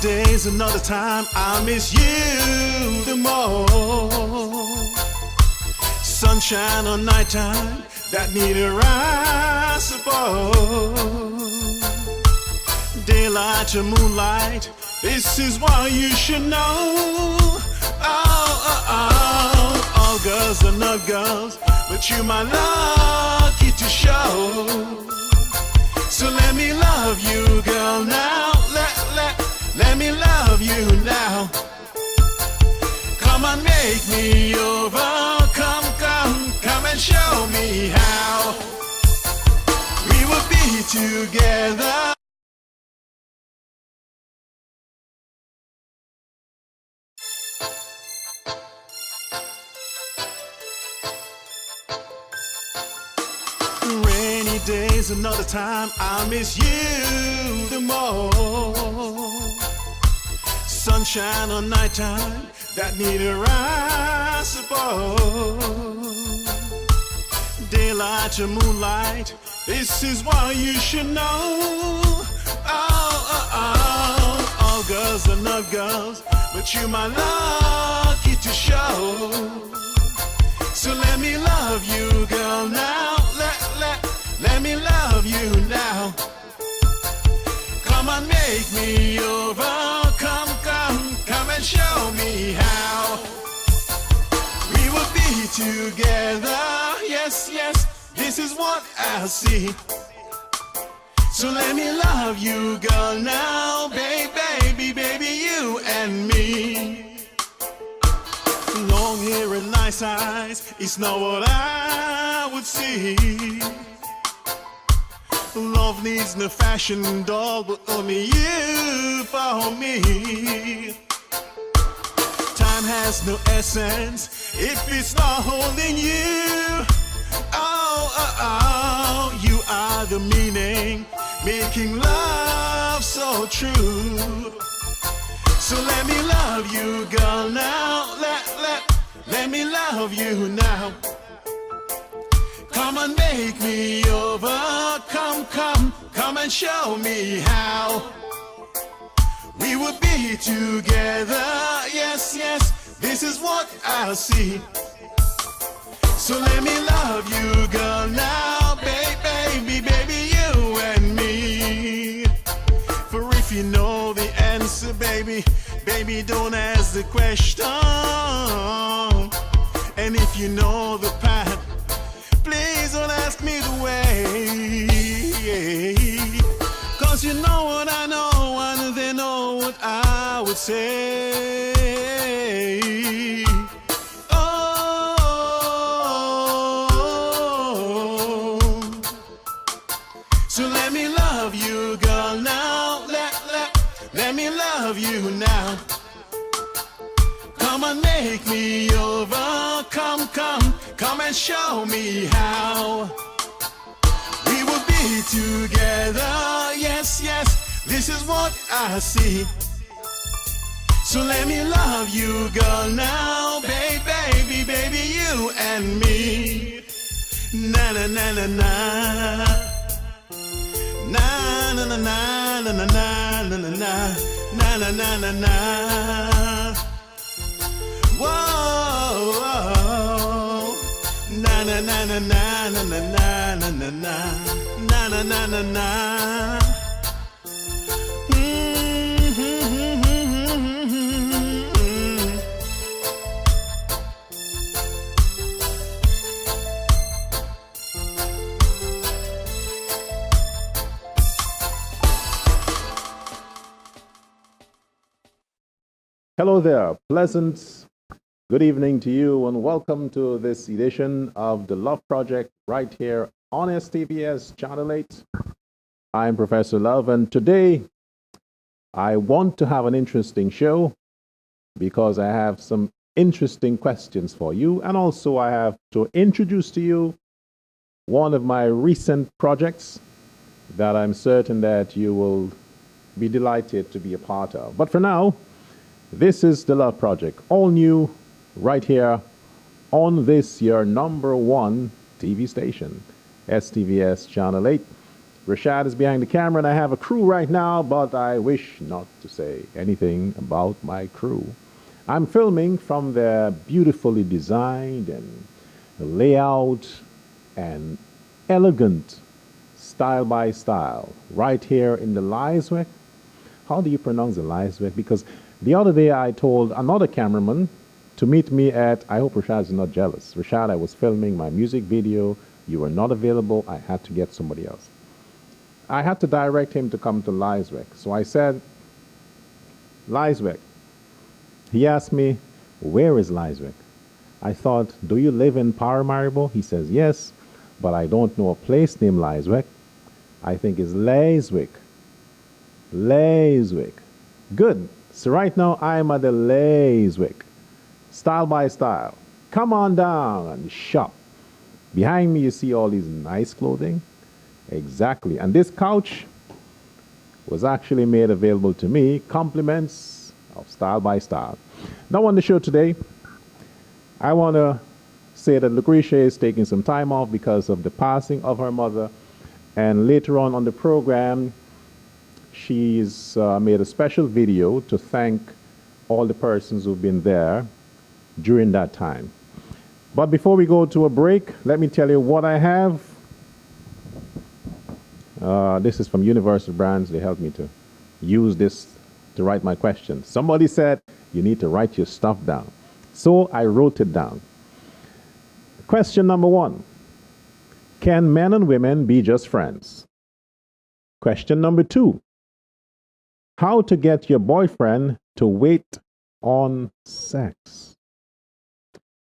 days, another time, I miss you the most. Sunshine or nighttime, that neither I suppose. Daylight or moonlight, this is what you should know. All girls are not girls, but you my lucky to show. So let me love you, girl, now. Let me love you now. Come on, make me over. Come and show me how we will be together. Rainy days, another time, I miss you the most. Sunshine or nighttime, that neither I suppose. Daylight or moonlight, this is what you should know. All girls are not girls, but you my lucky to show. So let me love you, girl, now. Let me love you now. Come on, make me over. Come and show me how we will be together. Yes, this is what I see. So let me love you, girl, now. Baby, you and me. Long hair and nice eyes, it's not what I would see. Love needs no fashion doll, but only you for me. Time has no essence if it's not holding you. You are the meaning, making love so true. So let me love you, girl, now. Let me love you now. Come and make me over. Come and show me how we will be together. Yes, this is what I see. So let me love you, girl, now. Baby, you and me. For if you know the answer, baby, don't ask the question. And if you know the path, please don't ask me the way. Cause you know what I know, and they know what I would say. So let me love you, girl, now. Let me love you now. Come and make me over. Come and show me how we will be together. Yes, this is what I see. So let me love you, girl, now. Baby, you and me. Na na na na na. Na na na na na na na na na na na na na. Whoa, whoa. Na na na na na na na na na na na na na na. Hello there, pleasant good evening to you, and welcome to this edition of The Love Project right here on STVS Channel 8. I'm Professor Love, and today I want to have an interesting show because I have some interesting questions for you, and also I have to introduce to you one of my recent projects that I'm certain that you will be delighted to be a part of. But for now, this is The Love Project, all new right here on this your #1 TV station, STVS Channel 8. Rashad is behind the camera, and I have a crew right now, but I wish not to say anything about my crew. I'm filming from the beautifully designed and layout and elegant style by style right here in the Liesweg. How do you pronounce the Liesweg? Because the other day I told another cameraman to meet me at, I hope Rashad is not jealous. Rashad, I was filming my music video. You were not available. I had to get somebody else. I had to direct him to come to Liesweg. So I said, Liesweg. He asked me, where is Liesweg? I thought, do you live in Paramaribo? He says, yes, but I don't know a place named Liesweg. I think it's Liesweg. Liesweg. Good. So right now I'm at the Liesweg. Style by style. Come on down and shop. Behind me you see all these nice clothing. Exactly. And this couch was actually made available to me. Compliments of Style by Style. Now on the show today, I want to say that Lucretia is taking some time off because of the passing of her mother. And later on the program, she's made a special video to thank all the persons who've been there during that time. But before we go to a break, let me tell you what I have. This is from Universal Brands. They helped me to use this to write my questions. Somebody said, you need to write your stuff down. So I wrote it down. Question number 1. Can men and women be just friends? Question number 2. How to get your boyfriend to wait on sex?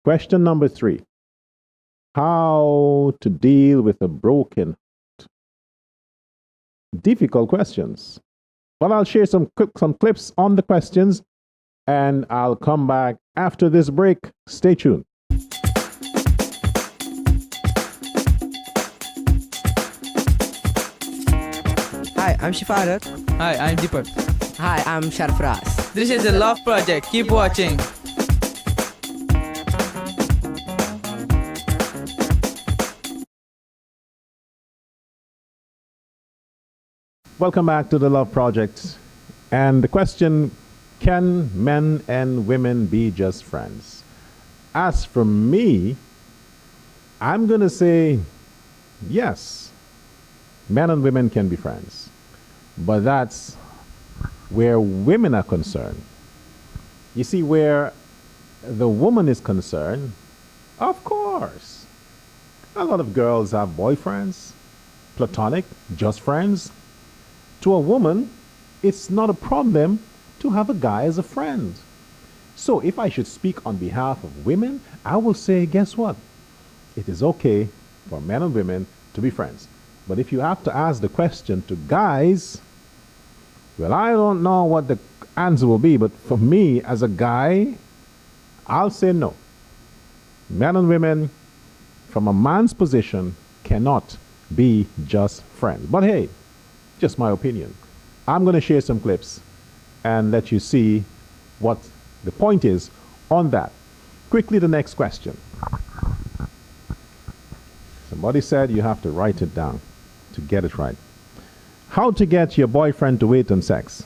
Question number 3. How to deal with a broken heart? Difficult questions. But I'll share some clips on the questions, and I'll come back after this break. Stay tuned. Hi, I'm Shifarat. Hi, I'm Deepak. Hi, I'm Sharfraz. This is the Love Project. Keep watching. Welcome back to the Love Project. And the question, can men and women be just friends? As for me, I'm going to say yes. Men and women can be friends. But that's where women are concerned. You see, where the woman is concerned, of course. A lot of girls have boyfriends, platonic, just friends. To a woman, it's not a problem to have a guy as a friend. So if I should speak on behalf of women, I will say, guess what? It is okay for men and women to be friends. But if you have to ask the question to guys, well, I don't know what the answer will be, but for me as a guy, I'll say no. Men and women, from a man's position, cannot be just friends. But hey, just my opinion. I'm going to share some clips and let you see what the point is on that. Quickly, the next question. Somebody said you have to write it down to get it right. How to get your boyfriend to wait on sex?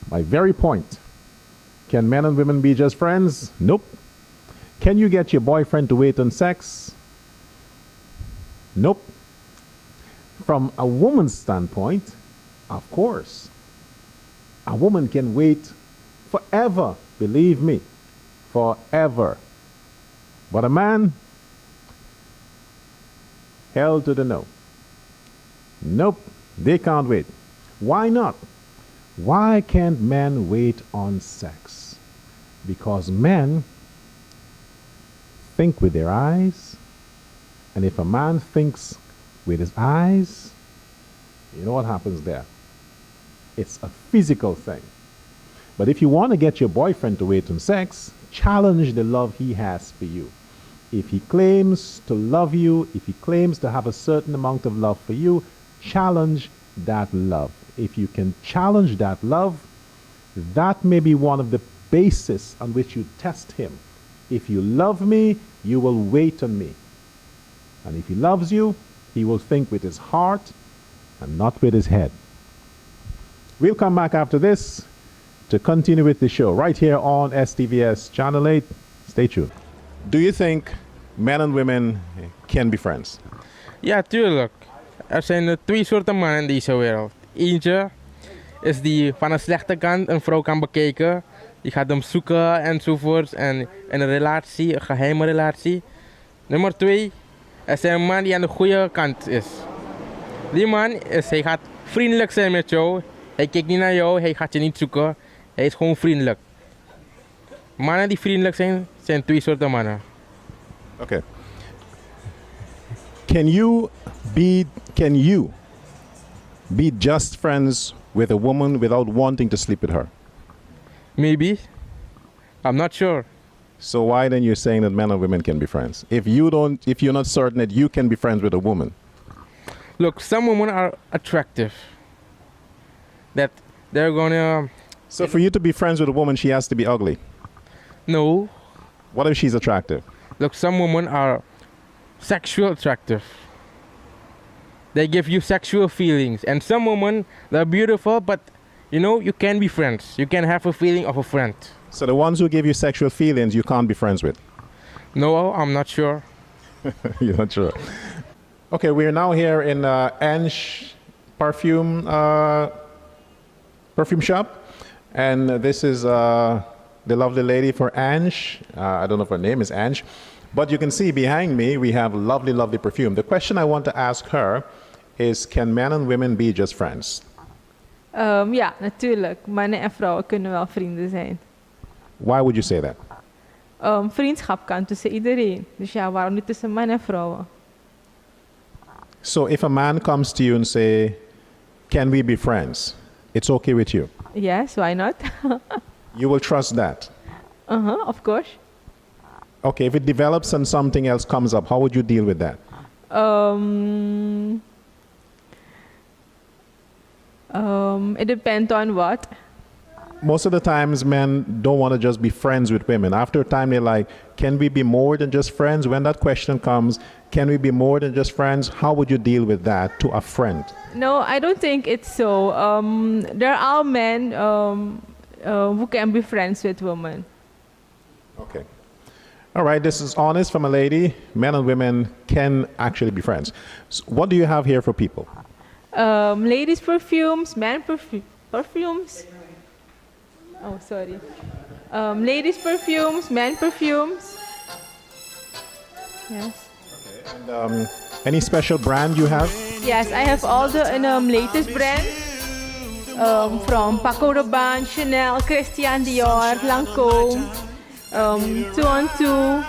My very point. Can men and women be just friends? Nope. Can you get your boyfriend to wait on sex? Nope. From a woman's standpoint, of course. A woman can wait forever, believe me, forever. But a man, hell to the no. Nope, they can't wait. Why not? Why can't men wait on sex? Because men think with their eyes, and if a man thinks with his eyes, you know what happens there? It's a physical thing. But if you want to get your boyfriend to wait on sex, challenge the love he has for you. If he claims to love you, if he claims to have a certain amount of love for you, challenge that love. If you can challenge that love, that may be one of the basis on which you test him. If you love me, you will wait on me. And if he loves you, he will think with his heart and not with his head. We'll come back after this to continue with the show right here on STVS Channel 8. Stay tuned. Do you think men and women can be friends? Ja, tuurlijk. Er zijn twee soorten mannen in deze wereld. Eentje is die van een slechte kant een vrouw kan bekijken. Die gaat hem zoeken enzovoorts. En in een relatie, een geheime relatie. Nummer 2 is een man die aan de goede kant is. Die man hij gaat vriendelijk zijn met jou. Hij kijkt niet naar jou, hij gaat je niet zoeken. Hij is gewoon vriendelijk. Mannen die vriendelijk zijn, zijn twee soorten mannen. Okay. Can you be just friends with a woman without wanting to sleep with her? Maybe. I'm not sure. So why then you're saying that men and women can be friends? If you're not certain that you can be friends with a woman. Look, some women are attractive. That they're gonna... So for you to be friends with a woman, she has to be ugly. No. What if she's attractive? Look, some women are sexual attractive. They give you sexual feelings. And some women, they're beautiful, but you can be friends. You can have a feeling of a friend. So the ones who give you sexual feelings, you can't be friends with? No, I'm not sure. You're not sure. Okay, we're now here in Ange perfume shop. And this is the lovely lady for Ange. I don't know if her name is Ange. But you can see behind me, we have lovely, lovely perfume. The question I want to ask her is, can men and women be just friends? Ja, natuurlijk. Mannen en vrouwen kunnen wel vrienden zijn. Why would you say that? Vriendschap kan tussen iedereen. Dus ja, waarom niet tussen mannen en vrouwen? So if a man comes to you and say, can we be friends? It's okay with you? Yes, why not? You will trust that? Of course. Okay, if it develops and something else comes up, how would you deal with that? It depends on what. Most of the times men don't want to just be friends with women. After a time they're like, can we be more than just friends? When that question comes, can we be more than just friends? How would you deal with that to a friend? No, I don't think it's so. There are men who can be friends with women. Okay. All right, this is honest from a lady. Men and women can actually be friends. So what do you have here for people? Ladies perfumes, men perfumes. Oh, sorry. Ladies perfumes, men perfumes. Yes. Okay. And any special brand you have? Yes, I have all the latest brands. From Paco Rabanne, Chanel, Christian Dior, Lancôme, 212,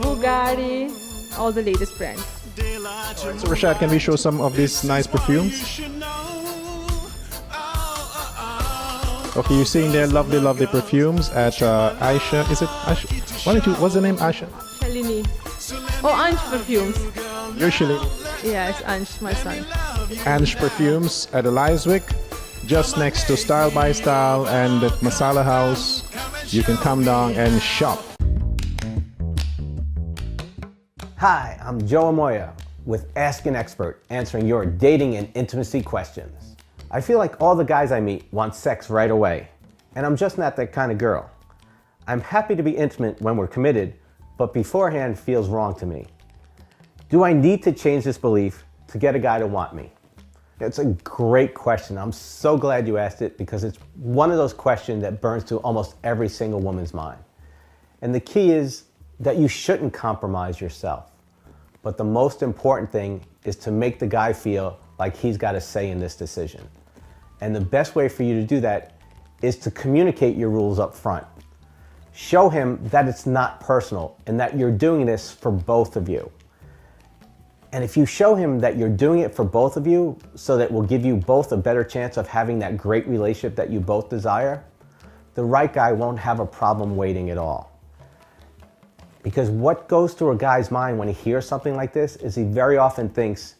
Bulgari, all the latest brands. Right, so Rashad, can we show some of these nice perfumes? Okay, you're seeing their lovely, lovely perfumes at Aisha. Is it Aisha? What's the name, Aisha? Shalini. Oh, Ange perfumes. You're Shilly. Yes, Ange, my son. Ange Perfumes at Elizwick, just next to Style by Style and at Masala House. You can come down and shop. Hi, I'm Joe Amoya with Ask an Expert, answering your dating and intimacy questions. I feel like all the guys I meet want sex right away, and I'm just not that kind of girl. I'm happy to be intimate when we're committed, but beforehand feels wrong to me. Do I need to change this belief to get a guy to want me? It's a great question. I'm so glad you asked it because it's one of those questions that burns to almost every single woman's mind. And the key is that you shouldn't compromise yourself. But the most important thing is to make the guy feel like he's got a say in this decision. And the best way for you to do that is to communicate your rules up front. Show him that it's not personal and that you're doing this for both of you. And if you show him that you're doing it for both of you so that it will give you both a better chance of having that great relationship that you both desire, the right guy won't have a problem waiting at all. Because what goes through a guy's mind when he hears something like this is he very often thinks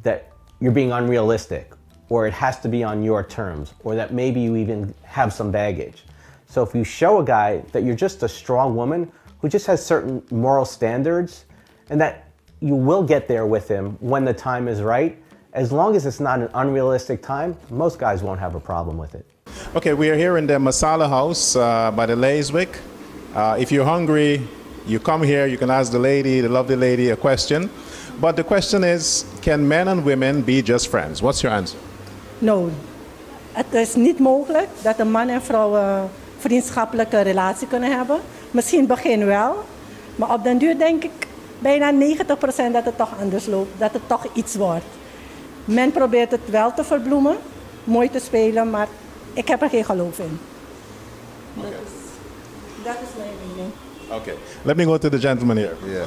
that you're being unrealistic, or it has to be on your terms, or that maybe you even have some baggage. So if you show a guy that you're just a strong woman who just has certain moral standards, and that you will get there with him when the time is right. As long as it's not an unrealistic time, most guys won't have a problem with it. Okay, we are here in the Masala House by the Layswick. If you're hungry, you come here, you can ask the lady, the lovely lady, a question. But the question is, can men and women be just friends? What's your answer? No, het is niet mogelijk dat een man en vrouw een vriendschappelijke relatie kunnen hebben. Misschien in het begin wel, maar op den duur denk ik bijna 90% dat het toch anders loopt, dat het toch iets wordt. Men probeert het wel te verbloemen, mooi te spelen, maar ik heb er geen geloof in. Dat is mijn mening. Okay, let me go to the gentleman here. Ja.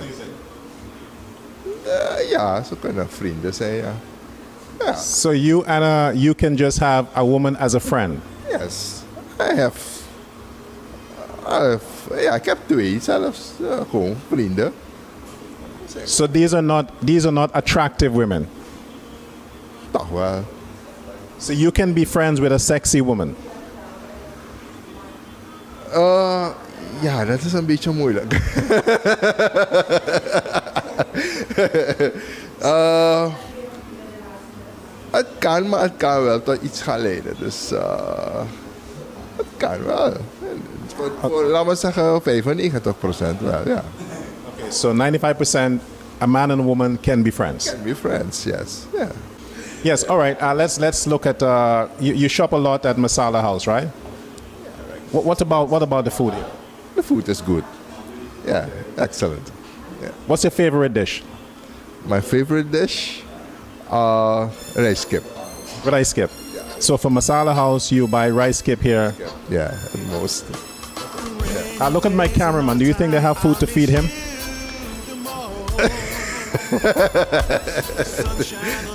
Ja, ze kunnen vrienden zijn, ja. Ja. So you, Anna, you can just have a woman as a friend. Yes. I have... ja, ik heb twee zelfs. Gewoon vrienden. So these are not attractive women. Toch wel. So you can be friends with a sexy woman. Ja, dat is een beetje moeilijk. Het kan, maar het kan wel tot iets gaan leiden. Dus het kan wel. Laten we zeggen 95% wel, ja. Okay, so 95%, a man and a woman can be friends. Can be friends, yes. Yeah. Yes, all right. Let's look at. You shop a lot at Masala House, right? What about the food here? The food is good. Yeah, excellent. Yeah. What's your favorite dish? My favorite dish, rice kip. Rice kip. So for Masala House, you buy rice kip here. Yeah, at most. Look at my cameraman. Do you think they have food to feed him?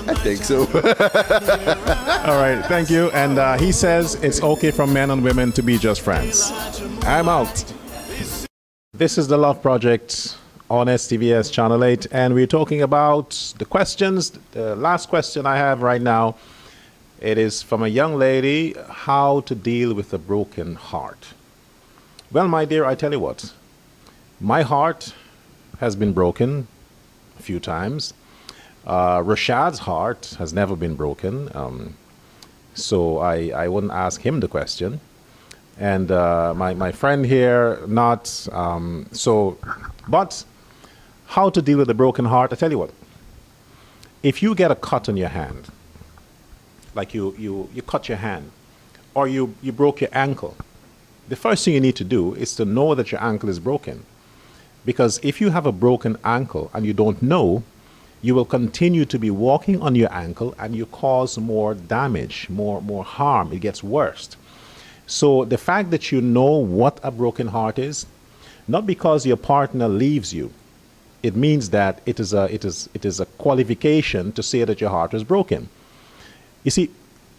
I think so. All right, thank you. And he says it's okay for men and women to be just friends. I'm out. This is the Love Project on STVS Channel 8, and we're talking about the questions. The last question I have right now, it is from a young lady, how to deal with a broken heart. Well, my dear, I tell you what, my heart has been broken a few times. Rashad's heart has never been broken, so I wouldn't ask him the question. And my friend here, not so. But how to deal with a broken heart? I tell you what. If you get a cut on your hand, like you cut your hand, or you broke your ankle, the first thing you need to do is to know that your ankle is broken. Because if you have a broken ankle and you don't know, you will continue to be walking on your ankle and you cause more damage, more harm. It gets worse. So the fact that you know what a broken heart is, not because your partner leaves you, it means that it is a qualification to say that your heart was broken. You see,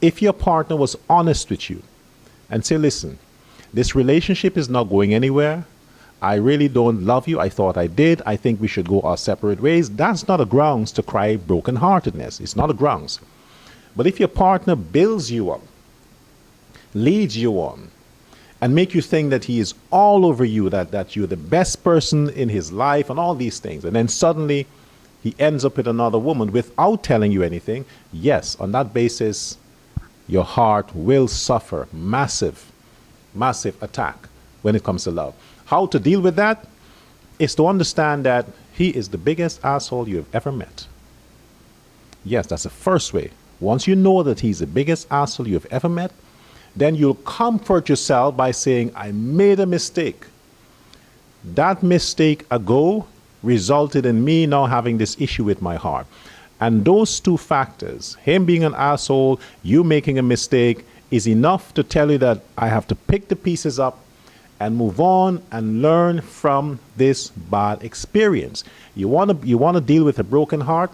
if your partner was honest with you and say, listen, this relationship is not going anywhere, I really don't love you, I thought I did, I think we should go our separate ways, that's not a grounds to cry brokenheartedness. It's not a grounds. But if your partner builds you up, leads you on, and make you think that he is all over you, that you're the best person in his life and all these things, and then suddenly he ends up with another woman without telling you anything, yes, on that basis, your heart will suffer massive attack when it comes to love. How to deal with that is to understand that he is the biggest asshole you've ever met. Yes, that's the first way. Once you know that he's the biggest asshole you've ever met, then you'll comfort yourself by saying, I made a mistake. That mistake ago resulted in me now having this issue with my heart. And those two factors, him being an asshole, you making a mistake, is enough to tell you that I have to pick the pieces up and move on and learn from this bad experience. You want to deal with a broken heart?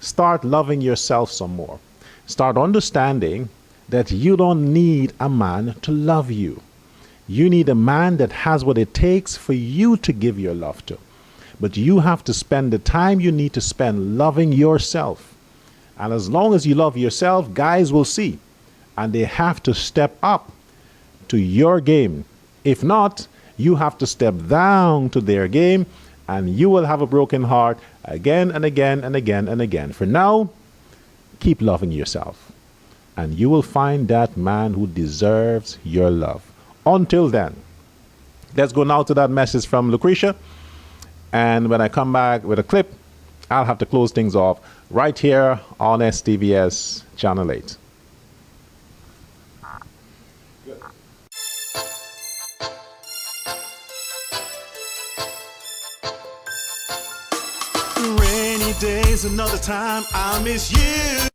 Start loving yourself some more. Start understanding that you don't need a man to love you. You need a man that has what it takes for you to give your love to. But you have to spend the time you need to spend loving yourself. And as long as you love yourself, guys will see. And they have to step up to your game. If not, you have to step down to their game and you will have a broken heart again and again and again and again. For now, keep loving yourself, and you will find that man who deserves your love. Until then, let's go now to that message from Lucretia, and when I come back with a clip, I'll have to close things off right here on STVS Channel 8. Rainy days, another time I'll miss you.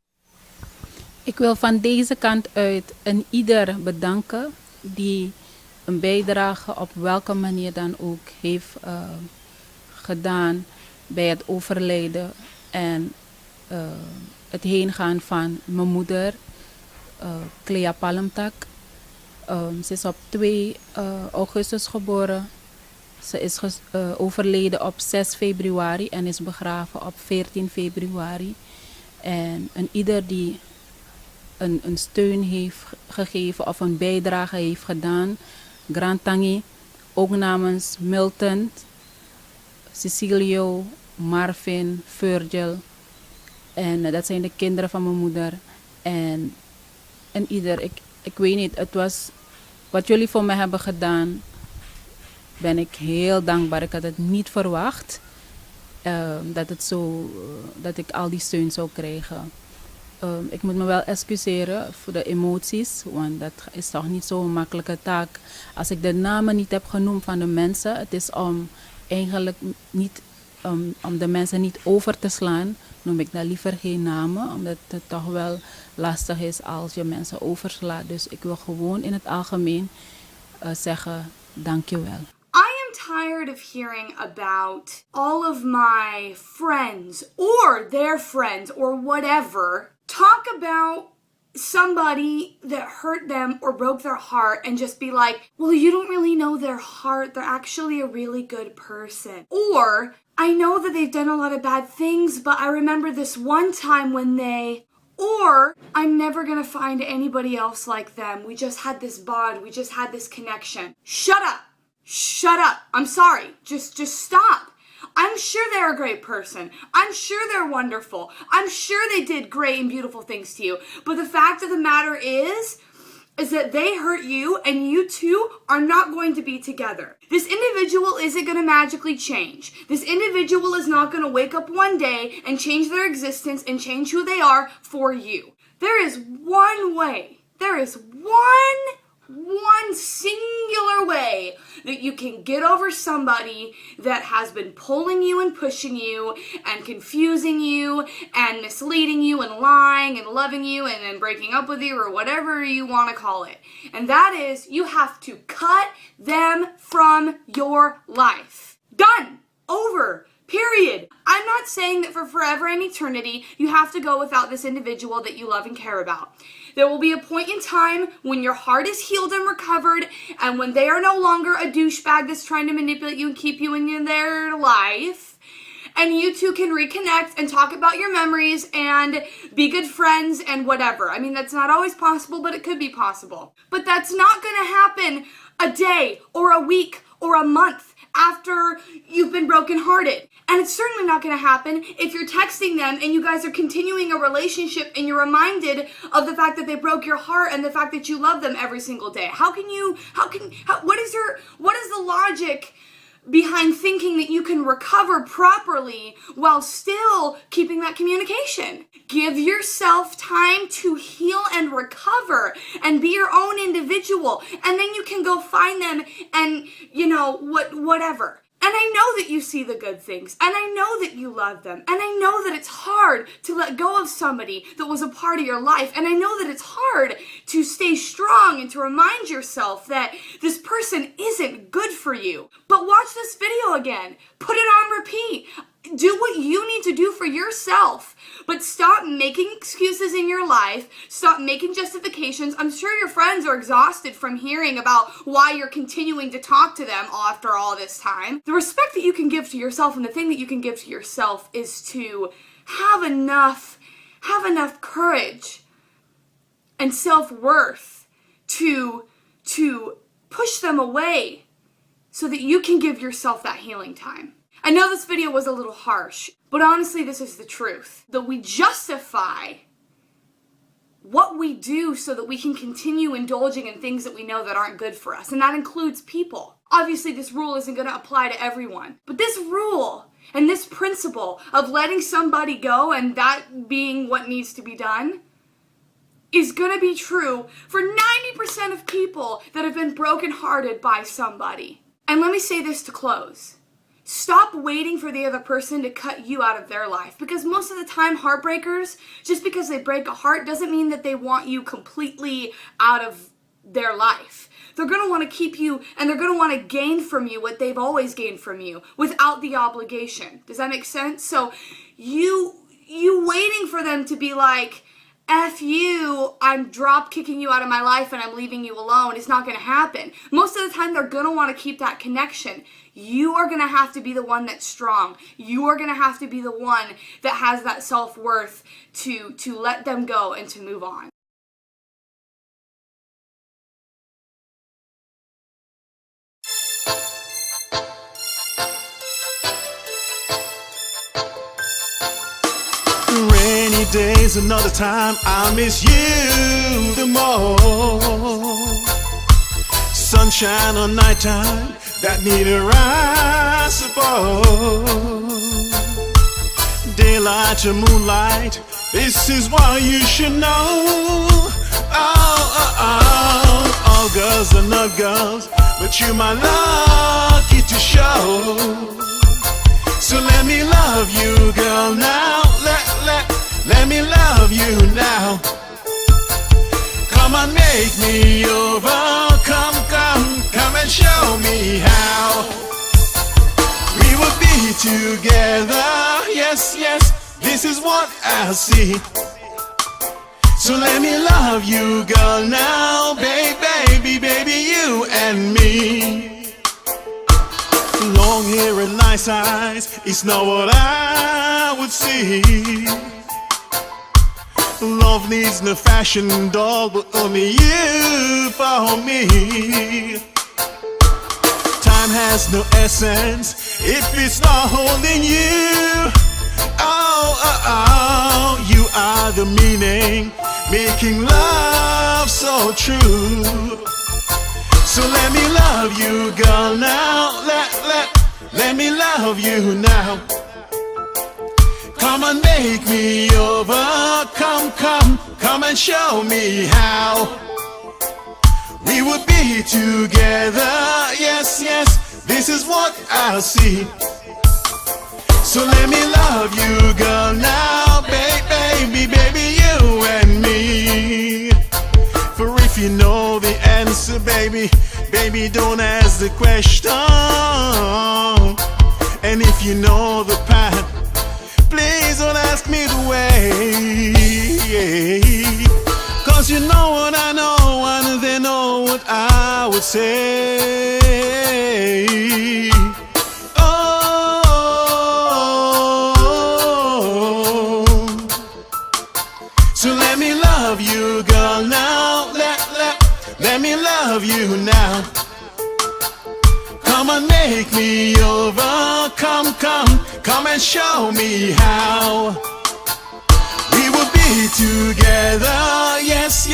Ik wil van deze kant uit een ieder bedanken die een bijdrage op welke manier dan ook heeft gedaan bij het overlijden en het heengaan van mijn moeder, Clea Palmtak. Ze is op 2 augustus geboren. Ze is overleden op 6 februari en is begraven op 14 februari. En een ieder die een steun heeft gegeven of een bijdrage heeft gedaan. Grantangi, ook namens Milton, Cecilio, Marvin, Virgil. En dat zijn de kinderen van mijn moeder. En ieder, ik weet niet, het was wat jullie voor me hebben gedaan. Ben ik heel dankbaar. Ik had het niet verwacht dat ik al die steun zou krijgen. Ik moet me wel excuseren voor de emoties, want dat is toch niet zo'n makkelijke taak. Als ik de namen niet heb genoemd van de mensen, het is om eigenlijk niet, om de mensen niet over te slaan, noem ik dan liever geen namen, omdat het toch wel lastig is als je mensen overslaat. Dus ik wil gewoon in het algemeen zeggen, dankjewel. Tired of hearing about all of my friends or their friends or whatever talk about somebody that hurt them or broke their heart and just be like, well, you don't really know their heart. They're actually a really good person. Or, I know that they've done a lot of bad things, but I remember this one time when they... Or, I'm never gonna find anybody else like them. We just had this bond. We just had this connection. Shut up. Shut up. I'm sorry. Just stop. I'm sure they're a great person. I'm sure they're wonderful. I'm sure they did great and beautiful things to you. But the fact of the matter is that they hurt you and you two are not going to be together. This individual isn't going to magically change. This individual is not going to wake up one day and change their existence and change who they are for you. There is one way. There is one singular way that you can get over somebody that has been pulling you and pushing you and confusing you and misleading you and lying and loving you and then breaking up with you or whatever you want to call it. And that is, you have to cut them from your life. Done. Over. Period. I'm not saying that for forever and eternity you have to go without this individual that you love and care about. There will be a point in time when your heart is healed and recovered, and when they are no longer a douchebag that's trying to manipulate you and keep you in their life, and you two can reconnect and talk about your memories and be good friends and whatever. I mean, that's not always possible, but it could be possible. But that's not going to happen a day or a week or a month after you've been brokenhearted. And it's certainly not going to happen if you're texting them and you guys are continuing a relationship and you're reminded of the fact that they broke your heart and the fact that you love them every single day. What is the logic behind thinking that you can recover properly while still keeping that communication? Give yourself time to heal and recover and be your own individual, and then you can go find them and, whatever. And I know that you see the good things, and I know that you love them, and I know that it's hard to let go of somebody that was a part of your life, and I know that it's hard to stay strong and to remind yourself that this person isn't good for you. But watch this video again. Put it on repeat. Do what you need to do for yourself, but stop making excuses in your life. Stop making justifications. I'm sure your friends are exhausted from hearing about why you're continuing to talk to them after all this time. The respect that you can give to yourself and the thing that you can give to yourself is to have enough courage and self-worth to push them away so that you can give yourself that healing time. I know this video was a little harsh, but honestly, this is the truth. That we justify what we do so that we can continue indulging in things that we know that aren't good for us, and that includes people. Obviously, this rule isn't going to apply to everyone, but this rule and this principle of letting somebody go and that being what needs to be done is going to be true for 90% of people that have been brokenhearted by somebody. And let me say this to close. Stop waiting for the other person to cut you out of their life, because most of the time heartbreakers, just because they break a heart doesn't mean that they want you completely out of their life. They're going to want to keep you, and they're going to want to gain from you what they've always gained from you without the obligation. Does that make sense? So you waiting for them to be like, F you, I'm drop kicking you out of my life and I'm leaving you alone, it's not going to happen. Most of the time they're going to want to keep that connection. You are going to have to be the one that's strong. You are going to have to be the one that has that self-worth to let them go and to move on. Rainy days, another time I miss you the most. Sunshine or nighttime, that neither I suppose. Daylight or moonlight, this is what you should know. All girls are not girls, but you my lucky to show. So let me love you, girl, now. Let me love you now. Come on, make me over. Come and show me how. We will be together. Yes, this is what I see. So let me love you, girl, now. Baby, you and me. Long hair and nice eyes is not what I would see. Love needs no fashion doll, but only you for me. Time has no essence if it's not holding you. You are the meaning, making love so true. So let me love you, girl, now. Let me love you now. Come and make me over. Come and show me how. We would be together. Yes, this is what I see. So let me love you, girl, now. Baby, you and me. For if you know the answer, baby, don't ask the question. And if you know the path, please don't ask me the way. 'Cause you know what I know, and they know what I would say. So let me love you, girl, now. Let me love you now. Come and make me over. Come and show me how. We will be together. Yes,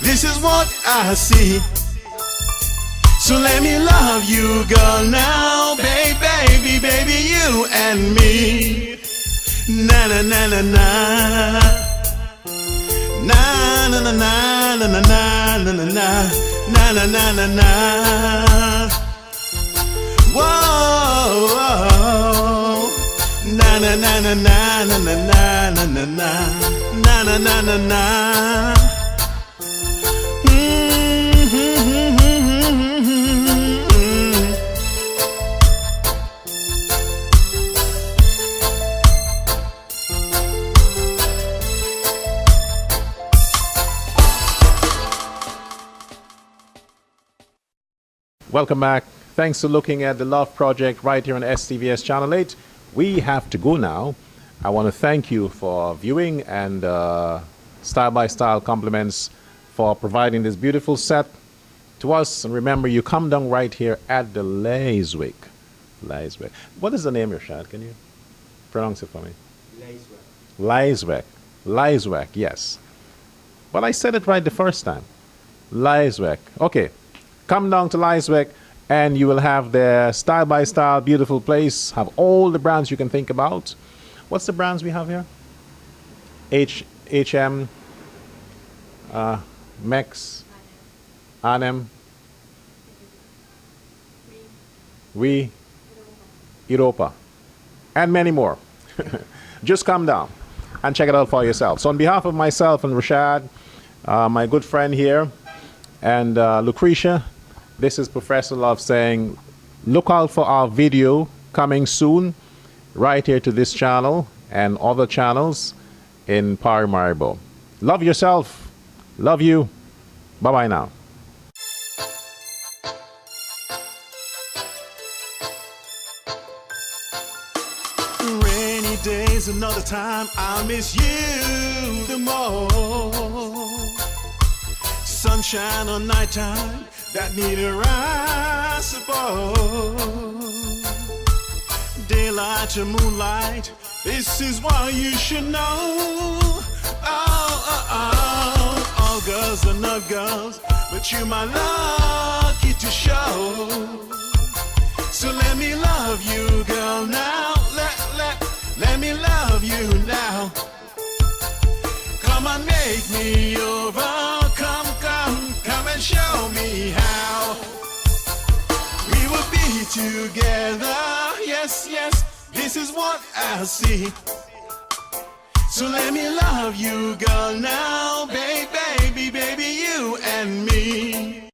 this is what I see. So let me love you, girl, now. Baby, you and me. Na na na na na. Na na na na na na na na na na na na na na. Whoa, na na na na na na na na na na na na na na. Welcome back. Thanks for looking at the Love Project right here on STVS Channel 8. We have to go now. I want to thank you for viewing and Style by Style compliments for providing this beautiful set to us. And remember, you come down right here at the Layswick Leiswek. What is the name, Rashad? Can you pronounce it for me? Leiswek. Leiswek, yes. But I said it right the first time. Leiswek. Okay. Come down to Leiswek and you will have the style by style, beautiful place. Have all the brands you can think about. What's the brands we have here? HM, Mex, Anem, Europa, and many more. Just come down and check it out for yourself. So on behalf of myself and Rashad, my good friend here, and Lucretia, this is Professor Love saying, look out for our video coming soon, right here to this channel and other channels in Paramaribo. Love yourself. Love you. Bye-bye now. Rainy days, another time, I'll miss you the most. Sunshine or nighttime, that neither I suppose. Daylight or moonlight, this is what you should know. All girls are not girls, but you're my lucky to show. So let me love you, girl, now. Let me love you now. Come on, make me over. Come and show me how. We will be together. Yes, this is what I see. So let me love you, girl, now, baby.